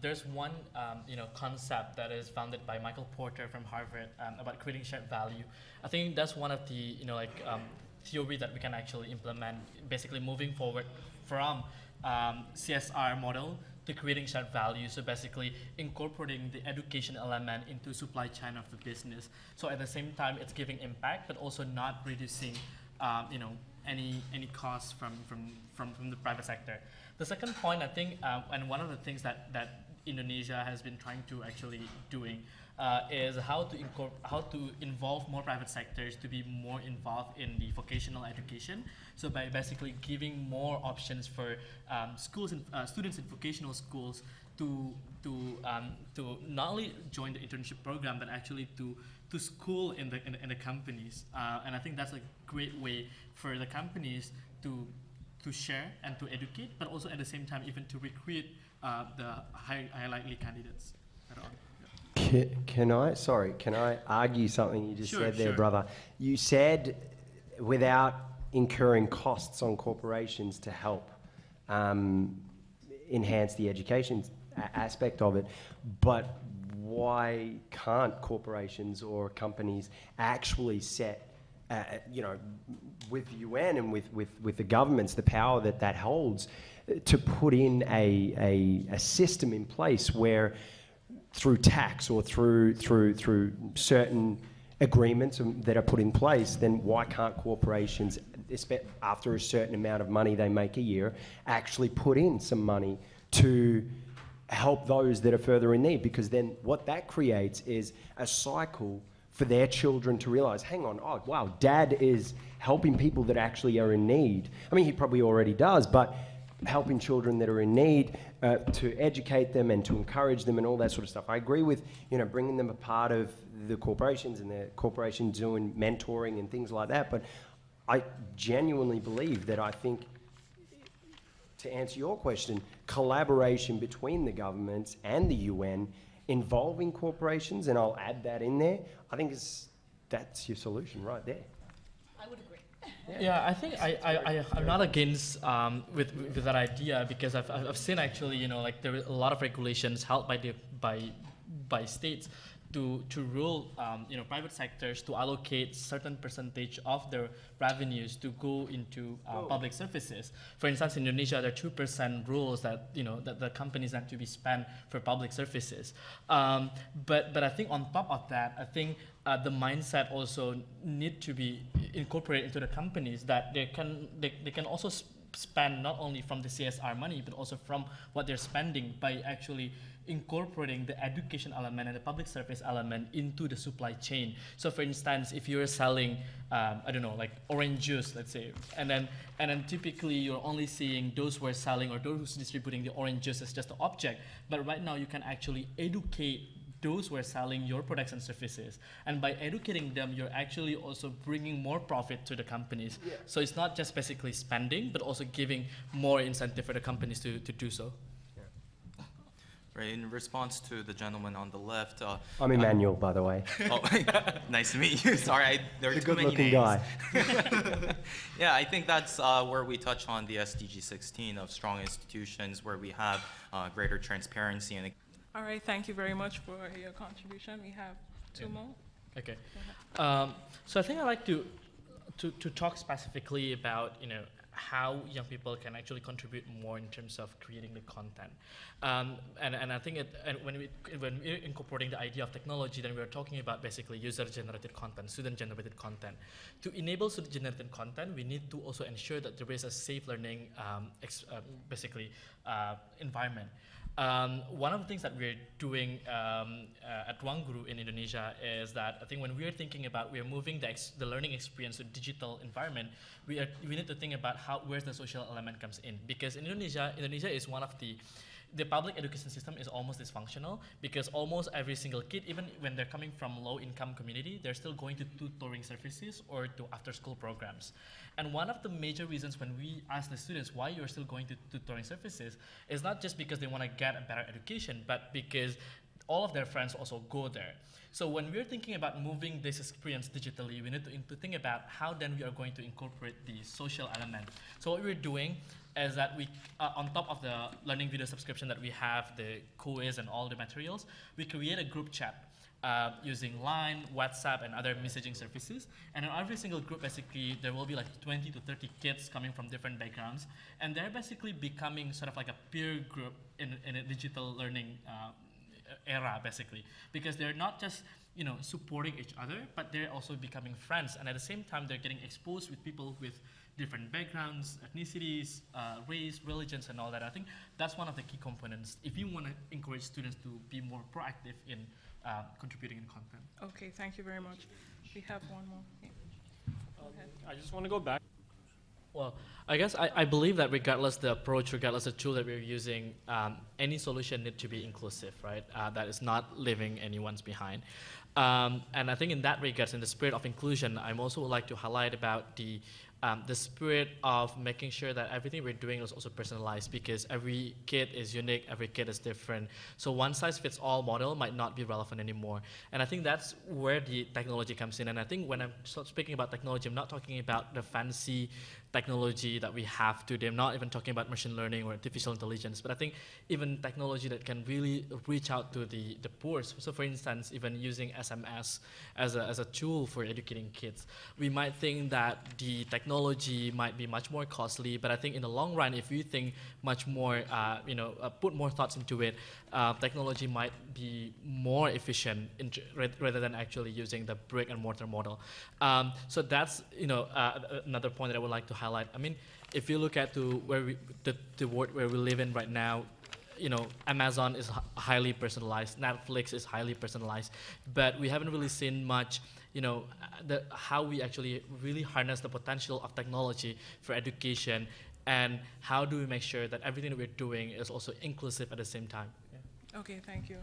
there's one concept that is founded by Michael Porter from Harvard about creating shared value. I think that's one of the theory that we can actually implement, basically moving forward from CSR model to creating shared value. So basically incorporating the education element into supply chain of the business. So at the same time, it's giving impact, but also not reducing any costs from the private sector. The second point, I think, and one of the things that Indonesia has been trying to actually doing is how to involve more private sectors to be more involved in the vocational education. So by basically giving more options for schools and students in vocational schools to not only join the internship program, but actually to school in the companies. And I think that's a great way for the companies to share and to educate, but also at the same time even to recruit the high likely candidates later on. Can I argue something you just said there, sure. brother? You said without incurring costs on corporations to help enhance the education aspect of it, but why can't corporations or companies actually set with UN and with the governments, the power that holds, to put in a system in place where through tax or through certain agreements that are put in place, then why can't corporations, after a certain amount of money they make a year, actually put in some money to help those that are further in need? Because then what that creates is a cycle for their children to realize, hang on, oh wow, dad is helping people that actually are in need. I mean, he probably already does, but helping children that are in need, to educate them and to encourage them and all that sort of stuff. I agree with bringing them a part of the corporations and the corporations doing mentoring and things like that, but I genuinely believe that, I think, to answer your question, collaboration between the governments and the UN involving corporations, and I'll add that in there, I think that's your solution right there. I would agree. Yeah, I think I'm not against with that idea, because I've seen actually there are a lot of regulations held by states to rule private sectors to allocate certain percentage of their revenues to go into public services. For instance, in Indonesia, there are 2% rules that that the companies have to be spent for public services. But I think on top of that, I think the mindset also need to be incorporated into the companies, that they can also spend not only from the CSR money, but also from what they're spending by actually incorporating the education element and the public service element into the supply chain. So for instance, if you're selling, I don't know, like orange juice, let's say, and then typically you're only seeing those who are selling or those who's distributing the orange juice as just an object. But right now you can actually educate those who are selling your products and services. And by educating them, you're actually also bringing more profit to the companies. Yeah. So it's not just basically spending, but also giving more incentive for the companies to do so. Right, in response to the gentleman on the left, I'm Emmanuel, by the way. Oh, nice to meet you. Sorry, there are too many names. Guy. Yeah, I think that's where we touch on the SDG 16 of strong institutions, where we have greater transparency and. All right, thank you very much for your contribution. We have two more. Okay. So I think I'd like to talk specifically about how young people can actually contribute more in terms of creating the content. And I think when we're incorporating the idea of technology, then we're talking about basically user-generated content, student-generated content. To enable student-generated content, we need to also ensure that there is a safe learning environment. One of the things that we're doing at Ruang Guru in Indonesia is that I think when we're thinking about we're moving the learning experience to digital environment, we need to think about where the social element comes in, because in Indonesia is one of the public education system is almost dysfunctional, because almost every single kid, even when they're coming from low-income community, they're still going to tutoring services or to after-school programs. And one of the major reasons when we ask the students why you're still going to tutoring services is not just because they want to get a better education, but because all of their friends also go there. So when we're thinking about moving this experience digitally, we need to think about how then we are going to incorporate the social element. So what we're doing is that we, on top of the learning video subscription that we have, the quiz and all the materials, we create a group chat using Line, WhatsApp, and other messaging services. And in every single group, basically, there will be like 20 to 30 kids coming from different backgrounds. And they're basically becoming sort of like a peer group in a digital learning era, basically. Because they're not just supporting each other, but they're also becoming friends. And at the same time, they're getting exposed with people with different backgrounds, ethnicities, race, religions, and all that. I think that's one of the key components if you want to encourage students to be more proactive in contributing in content. Okay, thank you very much. We have one more. Yeah. Go ahead. I just want to go back. Well, I guess I believe that regardless the approach, regardless the tool that we're using, any solution needs to be inclusive, right? That is not leaving anyone's behind. And I think in that regards, in the spirit of inclusion, I'm also would like to highlight about the spirit of making sure that everything we're doing is also personalized, because every kid is unique, every kid is different. So one size fits all model might not be relevant anymore. And I think that's where the technology comes in. And I think when I'm speaking about technology, I'm not talking about the fancy technology that we have today. I'm not even talking about machine learning or artificial intelligence, but I think even technology that can really reach out to the poor. So for instance, even using SMS as a tool for educating kids. We might think that the technology might be much more costly, but I think in the long run, if you think much more, put more thoughts into it, technology might be more efficient rather than actually using the brick and mortar model. So that's another point that I would like to highlight. I mean, if you look at the world where we live in right now, Amazon is highly personalized, Netflix is highly personalized, but we haven't really seen much, how we actually really harness the potential of technology for education, and how do we make sure that everything that we're doing is also inclusive at the same time. Okay, thank you.